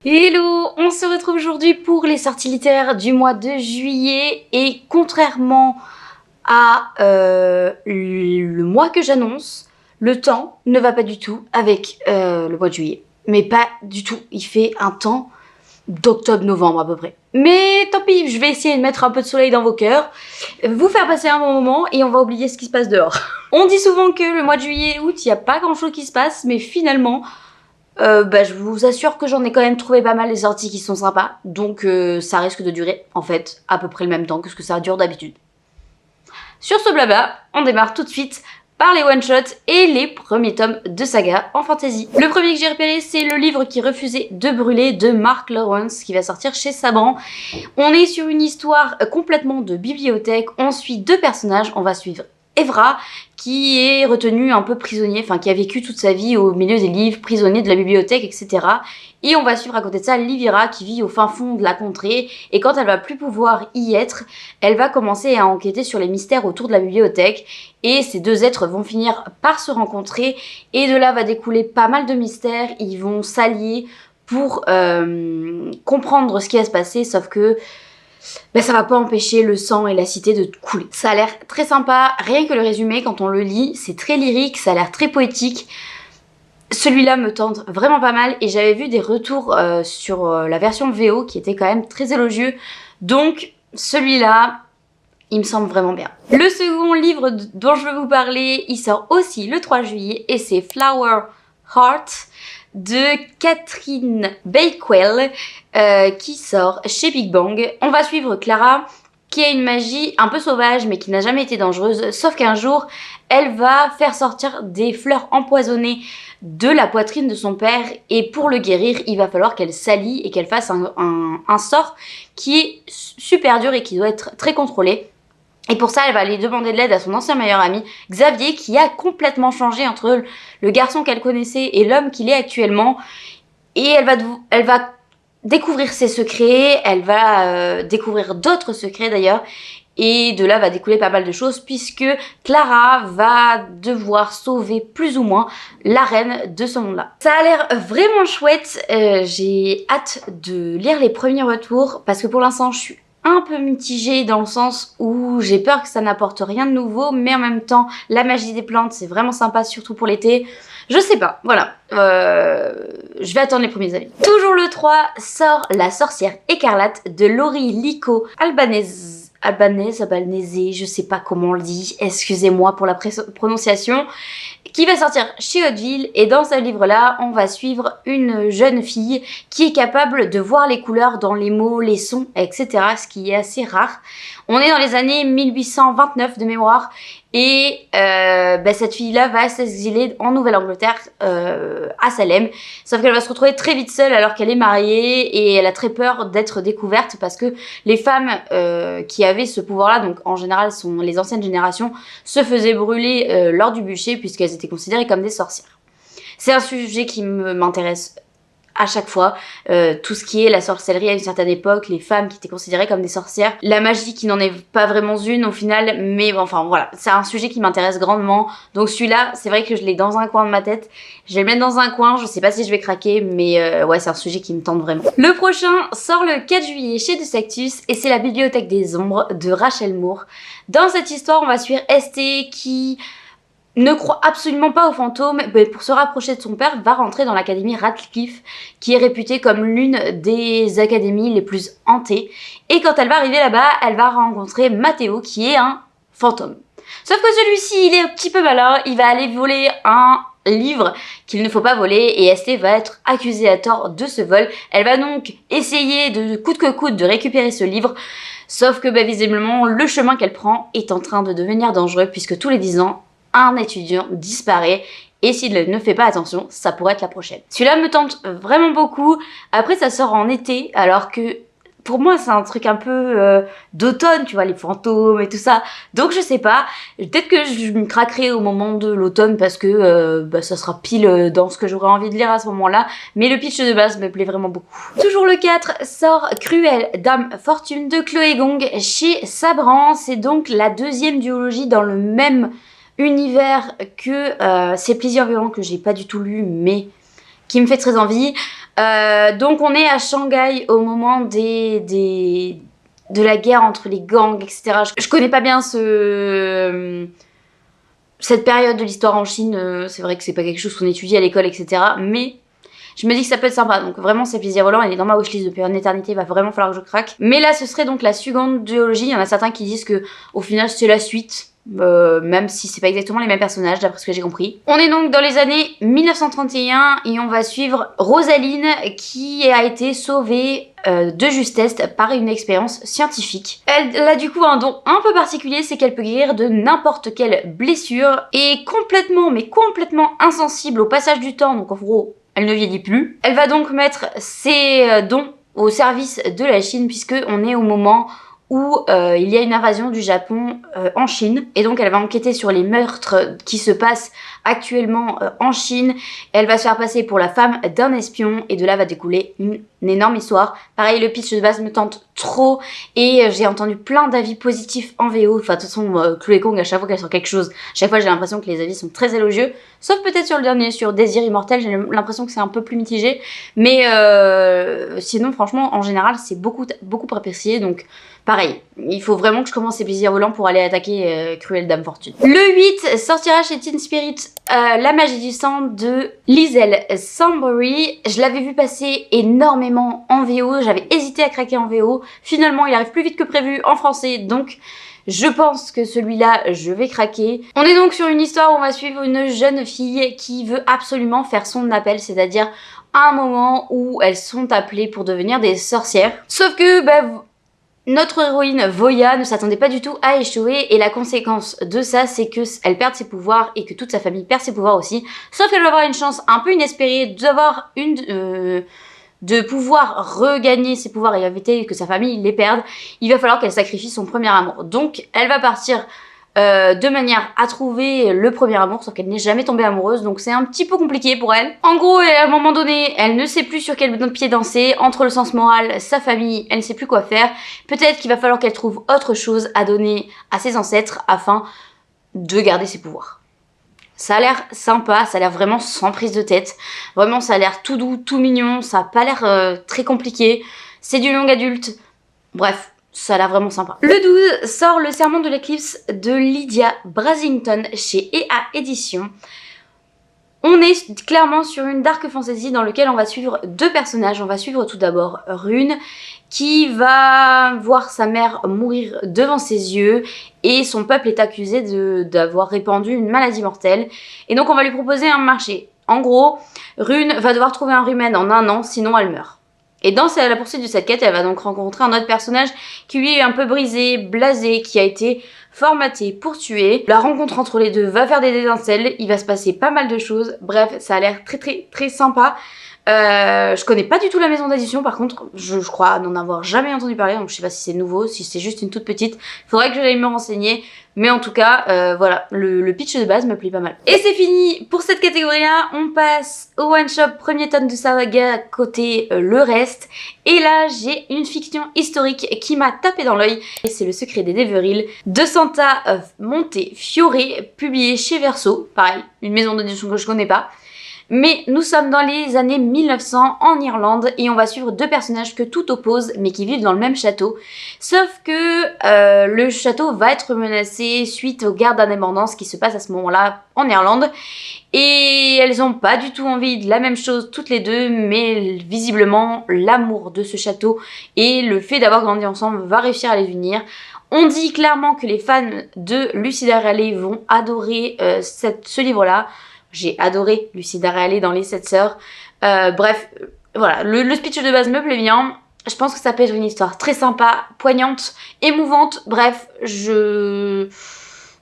Hello, on se retrouve aujourd'hui pour les sorties littéraires du mois de juillet et contrairement à le mois que j'annonce, le temps ne va pas du tout avec le mois de juillet. Mais pas du tout, il fait un temps d'octobre-novembre à peu près. Mais tant pis, je vais essayer de mettre un peu de soleil dans vos cœurs, vous faire passer un bon moment et on va oublier ce qui se passe dehors. On dit souvent que le mois de juillet et août, il n'y a pas grand chose qui se passe, mais finalement... je vous assure que j'en ai quand même trouvé pas mal les sorties qui sont sympas, donc ça risque de durer en fait à peu près le même temps que ce que ça dure d'habitude. Sur ce blabla, on démarre tout de suite par les one-shots et les premiers tomes de saga en fantasy. Le premier que j'ai repéré, c'est le livre qui refusait de brûler de Mark Lawrence qui va sortir chez Sabran. On est sur une histoire complètement de bibliothèque, on suit deux personnages, on va suivre Evra, qui est retenu un peu prisonnier, enfin qui a vécu toute sa vie au milieu des livres, prisonnier de la bibliothèque, etc. Et on va suivre à côté de ça Livira qui vit au fin fond de la contrée, et quand elle va plus pouvoir y être, elle va commencer à enquêter sur les mystères autour de la bibliothèque, et ces deux êtres vont finir par se rencontrer, et de là va découler pas mal de mystères, ils vont s'allier pour comprendre ce qui va se passer, sauf que ça va pas empêcher le sang et la cité de couler. Ça a l'air très sympa, rien que le résumé quand on le lit, c'est très lyrique, ça a l'air très poétique. Celui-là me tente vraiment pas mal et j'avais vu des retours sur la version VO qui étaient quand même très élogieux. Donc celui-là, il me semble vraiment bien. Le second livre dont je veux vous parler, il sort aussi le 3 juillet et c'est Flower Heart de Catherine Bakewell qui sort chez Big Bang. On va suivre Clara qui a une magie un peu sauvage mais qui n'a jamais été dangereuse, sauf qu'un jour elle va faire sortir des fleurs empoisonnées de la poitrine de son père et pour le guérir il va falloir qu'elle s'allie et qu'elle fasse un sort qui est super dur et qui doit être très contrôlé. Et pour ça, elle va aller demander de l'aide à son ancien meilleur ami, Xavier, qui a complètement changé entre le garçon qu'elle connaissait et l'homme qu'il est actuellement. Et elle va découvrir ses secrets, elle va découvrir d'autres secrets d'ailleurs. Et de là va découler pas mal de choses puisque Clara va devoir sauver plus ou moins la reine de ce monde-là. Ça a l'air vraiment chouette, j'ai hâte de lire les premiers retours parce que pour l'instant je suis un peu mitigée dans le sens où j'ai peur que ça n'apporte rien de nouveau, mais en même temps la magie des plantes c'est vraiment sympa, surtout pour l'été. Je sais pas, voilà, je vais attendre les premiers avis. Toujours le 3 sort La sorcière écarlate de Laurie Lico Albanese, je sais pas comment on le dit, excusez-moi pour la prononciation, qui va sortir chez Hauteville et dans ce livre-là, on va suivre une jeune fille qui est capable de voir les couleurs dans les mots, les sons, etc. Ce qui est assez rare. On est dans les années 1829 de mémoire et cette fille-là va s'exiler en Nouvelle-Angleterre, à Salem. Sauf qu'elle va se retrouver très vite seule alors qu'elle est mariée et elle a très peur d'être découverte parce que les femmes qui avaient ce pouvoir-là, donc en général sont les anciennes générations, se faisaient brûler lors du bûcher puisqu'elles étaient considérées comme des sorcières. C'est un sujet qui m'intéresse à chaque fois, tout ce qui est la sorcellerie à une certaine époque, les femmes qui étaient considérées comme des sorcières, la magie qui n'en est pas vraiment une au final, mais enfin voilà, c'est un sujet qui m'intéresse grandement, donc celui-là, c'est vrai que je l'ai dans un coin de ma tête, je vais le mettre dans un coin, je sais pas si je vais craquer, mais ouais, c'est un sujet qui me tente vraiment. Le prochain sort le 4 juillet chez De Sectus, et c'est La Bibliothèque des Ombres de Rachel Moore. Dans cette histoire, on va suivre Esté qui ne croit absolument pas aux fantômes, mais pour se rapprocher de son père, va rentrer dans l'académie Radcliffe, qui est réputée comme l'une des académies les plus hantées. Et quand elle va arriver là-bas, elle va rencontrer Matteo, qui est un fantôme. Sauf que celui-ci, il est un petit peu malin, il va aller voler un livre qu'il ne faut pas voler et Esté va être accusée à tort de ce vol. Elle va donc essayer de coûte que coûte de récupérer ce livre, sauf que visiblement, le chemin qu'elle prend est en train de devenir dangereux puisque tous les 10 ans, un étudiant disparaît et s'il ne fait pas attention, ça pourrait être la prochaine. Celui-là me tente vraiment beaucoup. Après, ça sort en été, alors que pour moi, c'est un truc un peu d'automne, tu vois, les fantômes et tout ça. Donc, je sais pas. Peut-être que je me craquerai au moment de l'automne parce que ça sera pile dans ce que j'aurais envie de lire à ce moment-là. Mais le pitch de base me plaît vraiment beaucoup. Toujours le 4 sort Cruelle Dame Fortune de Chloé Gong chez Sabran. C'est donc la deuxième duologie dans le même univers que C'est Plaisir Violent que j'ai pas du tout lu mais qui me fait très envie. Donc on est à Shanghai au moment de la guerre entre les gangs, etc. Je connais pas bien cette période de l'histoire en Chine. C'est vrai que c'est pas quelque chose qu'on étudie à l'école, etc. Mais je me dis que ça peut être sympa. Donc vraiment, c'est plaisir volant. Elle est dans ma wishlist depuis une éternité. Il va vraiment falloir que je craque. Mais là, ce serait donc la seconde duologie. Il y en a certains qui disent que au final, c'est la suite. Même si c'est pas exactement les mêmes personnages d'après ce que j'ai compris. On est donc dans les années 1931 et on va suivre Rosaline qui a été sauvée de justesse par une expérience scientifique. Elle a du coup un don un peu particulier, c'est qu'elle peut guérir de n'importe quelle blessure et complètement insensible au passage du temps, donc en gros elle ne vieillit plus. Elle va donc mettre ses dons au service de la Chine puisque on est au moment où il y a une invasion du Japon en Chine. Et donc elle va enquêter sur les meurtres qui se passent actuellement en Chine. Elle va se faire passer pour la femme d'un espion et de là va découler une énorme histoire. Pareil, le pitch de base me tente trop et j'ai entendu plein d'avis positifs en VO. Enfin, de toute façon, Chloé Kong, à chaque fois qu'elle sort quelque chose, chaque fois j'ai l'impression que les avis sont très élogieux. Sauf peut-être sur le dernier, sur Désir Immortel, j'ai l'impression que c'est un peu plus mitigé. Mais sinon, franchement, en général, c'est beaucoup apprécié. Donc, pareil, il faut vraiment que je commence ces plaisirs volants pour aller attaquer Cruelle Dame Fortune. Le 8 sortira chez Teen Spirit La Magie du Sang de Liesl Sambury. Je l'avais vu passer énormément en VO, j'avais hésité à craquer en VO. Finalement, il arrive plus vite que prévu en français, donc je pense que celui-là, je vais craquer. On est donc sur une histoire où on va suivre une jeune fille qui veut absolument faire son appel, c'est-à-dire à un moment où elles sont appelées pour devenir des sorcières. Sauf que, notre héroïne Voya ne s'attendait pas du tout à échouer et la conséquence de ça c'est qu'elle perd ses pouvoirs et que toute sa famille perd ses pouvoirs aussi. Sauf qu'elle va avoir une chance un peu inespérée d'avoir de pouvoir regagner ses pouvoirs et éviter que sa famille les perde. Il va falloir qu'elle sacrifie son premier amour. Donc elle va partir de manière à trouver le premier amour, sauf qu'elle n'est jamais tombée amoureuse, donc c'est un petit peu compliqué pour elle. En gros, à un moment donné, elle ne sait plus sur quel pied danser, entre le sens moral, sa famille, elle ne sait plus quoi faire. Peut-être qu'il va falloir qu'elle trouve autre chose à donner à ses ancêtres afin de garder ses pouvoirs. Ça a l'air sympa, ça a l'air vraiment sans prise de tête. Vraiment, ça a l'air tout doux, tout mignon, ça a pas l'air très compliqué. C'est du young adulte. Bref, ça a l'air vraiment sympa. Le 12 sort Le Serment de l'éclipse de Lydia Brasington chez EA Éditions. On est clairement sur une dark fantasy dans laquelle on va suivre deux personnages. On va suivre tout d'abord Rune qui va voir sa mère mourir devant ses yeux et son peuple est accusé d'avoir répandu une maladie mortelle. Et donc on va lui proposer un marché. En gros, Rune va devoir trouver un rumen en 1 an, sinon elle meurt. Et dans la poursuite de cette quête, elle va donc rencontrer un autre personnage qui lui est un peu brisé, blasé, qui a été formaté pour tuer. La rencontre entre les deux va faire des étincelles, il va se passer pas mal de choses. Bref, ça a l'air très sympa. Je connais pas du tout la maison d'édition, par contre, je crois n'en avoir jamais entendu parler, donc je sais pas si c'est nouveau, si c'est juste une toute petite. Faudrait que j'aille me renseigner, mais en tout cas, voilà, le pitch de base me plaît pas mal. Et c'est fini pour cette catégorie-là, on passe au one-shot premier tome de saga côté le reste. Et là, j'ai une fiction historique qui m'a tapé dans l'œil, et c'est Le Secret des Deveril de Santa Montefiore, publié chez Verso, pareil, une maison d'édition que je connais pas. Mais nous sommes dans les années 1900 en Irlande et on va suivre deux personnages que tout oppose mais qui vivent dans le même château. Sauf que le château va être menacé suite aux guerres d'indépendance qui se passent à ce moment-là en Irlande. Et elles n'ont pas du tout envie de la même chose toutes les deux, mais visiblement l'amour de ce château et le fait d'avoir grandi ensemble va réussir à les unir. On dit clairement que les fans de Lucida Raleigh vont adorer ce livre-là. J'ai adoré Lucida Raleigh dans Les 7 Sœurs. Bref, voilà, le speech de base me plaît bien. Je pense que ça peut être une histoire très sympa, poignante, émouvante. Bref,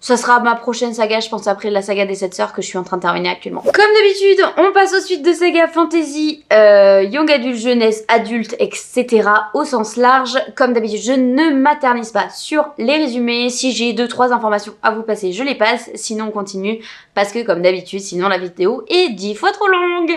ça sera ma prochaine saga, je pense, après la saga des 7 Sœurs que je suis en train de terminer actuellement. Comme d'habitude, on passe aux suites de saga fantasy, young adulte, jeunesse, adulte, etc. au sens large. Comme d'habitude, je ne m'attarnise pas sur les résumés. Si j'ai 2-3 informations à vous passer, je les passe. Sinon, on continue parce que, comme d'habitude, sinon la vidéo est 10 fois trop longue.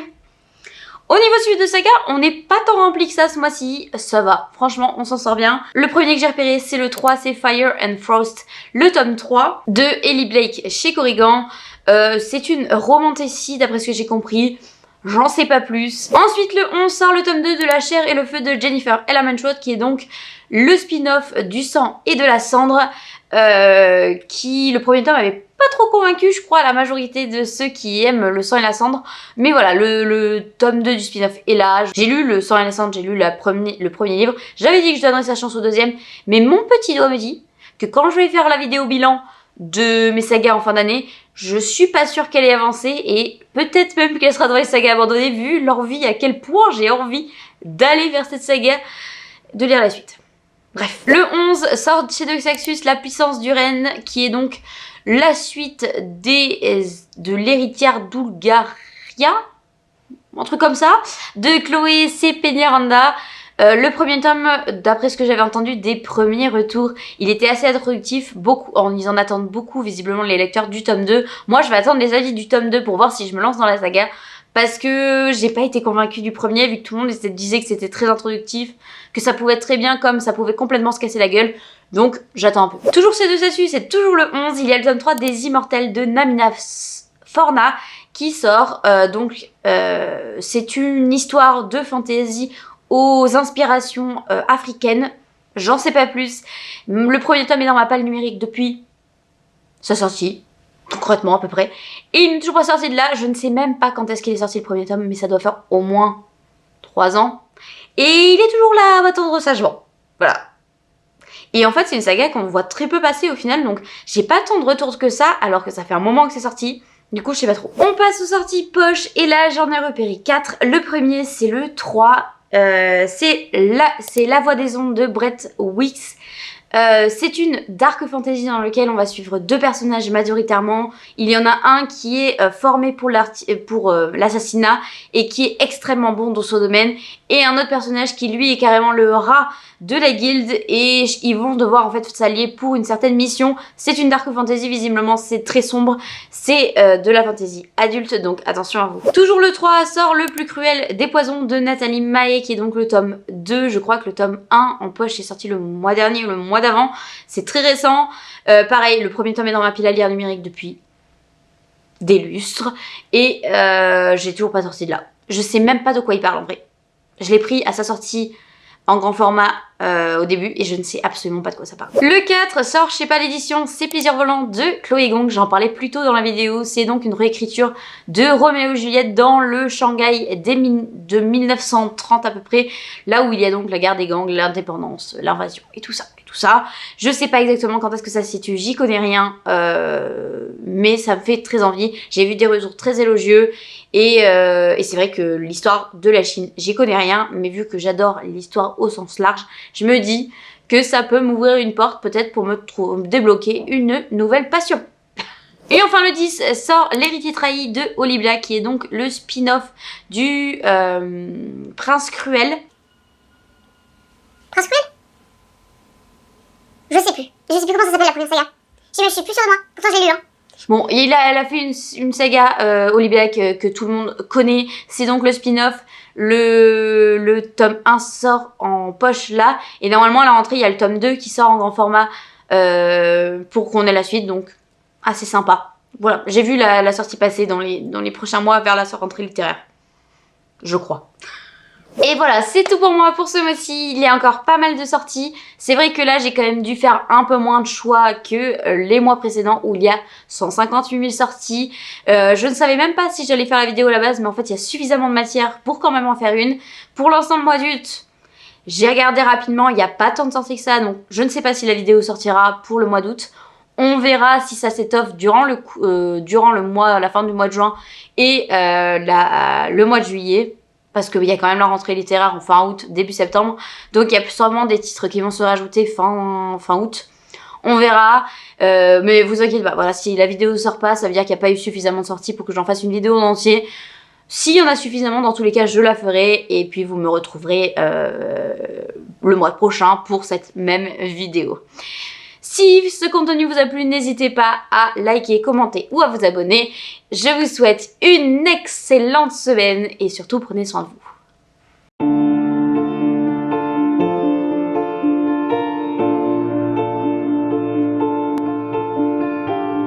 Au niveau suite de saga, on n'est pas tant rempli que ça ce mois-ci, ça va, franchement on s'en sort bien. Le premier que j'ai repéré c'est le 3, c'est Fire and Frost, le tome 3 de Ellie Blake chez Corrigan. C'est une romantécie d'après ce que j'ai compris. j'en sais pas plus. Ensuite le 11 sort le tome 2 de La chair et le feu de Jennifer Ellermann-Schott, qui est donc le spin-off du sang et de la cendre, qui le premier tome avait pas trop convaincu, je crois, la majorité de ceux qui aiment le sang et la cendre. Mais voilà, le tome 2 du spin-off est là. J'ai lu le sang et la cendre, j'ai lu le premier livre. J'avais dit que je donnerais sa chance au deuxième, mais mon petit doigt me dit que quand je vais faire la vidéo bilan de mes sagas en fin d'année, je suis pas sûre qu'elle ait avancé et peut-être même qu'elle sera dans les sagas abandonnées vu leur vie, à quel point j'ai envie d'aller vers cette saga, de lire la suite. Bref, le 11 sort chez Doxaxus La puissance du renne, qui est donc la suite de l'héritière d'Ulgaria, un truc comme ça, de Chloé C. Peñaranda. Le premier tome, d'après ce que j'avais entendu des premiers retours, il était assez introductif, ils en attendent beaucoup visiblement les lecteurs du tome 2. Moi je vais attendre les avis du tome 2 pour voir si je me lance dans la saga, parce que j'ai pas été convaincue du premier, vu que tout le monde disait que c'était très introductif, que ça pouvait être très bien comme ça pouvait complètement se casser la gueule. Donc j'attends un peu. Toujours chez Doxaxus, c'est toujours le 11, il y a le tome 3 des Immortels de Namina Forna qui sort. C'est une histoire de fantasy aux inspirations africaines, j'en sais pas plus. Le premier tome est dans ma palle numérique depuis sa sortie, concrètement à peu près. Et il n'est toujours pas sorti de là, je ne sais même pas quand est-ce qu'il est sorti le premier tome, mais ça doit faire au moins 3 ans. Et il est toujours là à m'attendre sagement, voilà. Et en fait c'est une saga qu'on voit très peu passer au final, donc j'ai pas tant de retours que ça, alors que ça fait un moment que c'est sorti. Du coup je sais pas trop. On passe aux sorties poche, et là j'en ai repéré 4. Le premier c'est le 3. C'est La Voix des Ondes de Brett Weeks. C'est une dark fantasy dans laquelle on va suivre 2 personnages majoritairement. Il y en a un qui est formé pour l'assassinat et qui est extrêmement bon dans son domaine, et un autre personnage qui lui est carrément le rat de la guilde, et ils vont devoir en fait s'allier pour une certaine mission. C'est une dark fantasy, visiblement c'est très sombre, c'est de la fantasy adulte, donc attention à vous. Toujours le 3 sort Le plus cruel des poisons de Nathalie Mahé, qui est donc le tome 2, je crois que le tome 1 en poche est sorti le mois dernier ou le mois d'avant, c'est très récent. Pareil, le premier tome est dans ma pile à lire numérique depuis des lustres, et j'ai toujours pas sorti de là. Je sais même pas de quoi il parle en vrai. Je l'ai pris à sa sortie en grand format au début et je ne sais absolument pas de quoi ça parle. Le 4 sort chez Pas l'édition, C'est Plaisir Volant de Chloé Gong, j'en parlais plus tôt dans la vidéo. C'est donc une réécriture de Roméo et Juliette dans le Shanghai de 1930 à peu près, là où il y a donc la guerre des gangs, l'indépendance, l'invasion et tout ça. Je sais pas exactement quand est-ce que ça se situe, j'y connais rien, mais ça me fait très envie. J'ai vu des retours très élogieux, et c'est vrai que l'histoire de la Chine, j'y connais rien, mais vu que j'adore l'histoire au sens large, je me dis que ça peut m'ouvrir une porte peut-être pour me débloquer une nouvelle passion. Et enfin le 10 sort L'héritier trahi de Olivia, qui est donc le spin-off du Prince Cruel. Prince Cruel ? Je sais plus comment ça s'appelle la première saga. Je suis plus sûre de moi, pourtant j'ai lu, hein. Bon, elle a fait une saga Olivia que tout le monde connaît, c'est donc le spin-off. Le tome 1 sort en poche là, et normalement à la rentrée il y a le tome 2 qui sort en grand format pour qu'on ait la suite, donc assez sympa. Voilà, j'ai vu la sortie passer dans les prochains mois vers la rentrée littéraire, je crois. Et voilà, c'est tout pour moi pour ce mois-ci. Il y a encore pas mal de sorties. C'est vrai que là, j'ai quand même dû faire un peu moins de choix que les mois précédents où il y a 158 000 sorties. Je ne savais même pas si j'allais faire la vidéo à la base, mais en fait, il y a suffisamment de matière pour quand même en faire une. Pour l'instant, le mois d'août, j'ai regardé rapidement, il n'y a pas tant de sorties que ça, donc je ne sais pas si la vidéo sortira pour le mois d'août. On verra si ça s'étoffe durant le mois, la fin du mois de juin et le mois de juillet. Parce qu'il y a quand même la rentrée littéraire en fin août, début septembre. Donc il y a sûrement des titres qui vont se rajouter fin août. On verra. Mais vous inquiétez pas, voilà, si la vidéo ne sort pas, ça veut dire qu'il n'y a pas eu suffisamment de sorties pour que j'en fasse une vidéo en entier. S'il y en a suffisamment, dans tous les cas, je la ferai. Et puis vous me retrouverez le mois prochain pour cette même vidéo. Si ce contenu vous a plu, n'hésitez pas à liker, commenter ou à vous abonner. Je vous souhaite une excellente semaine et surtout prenez soin de vous.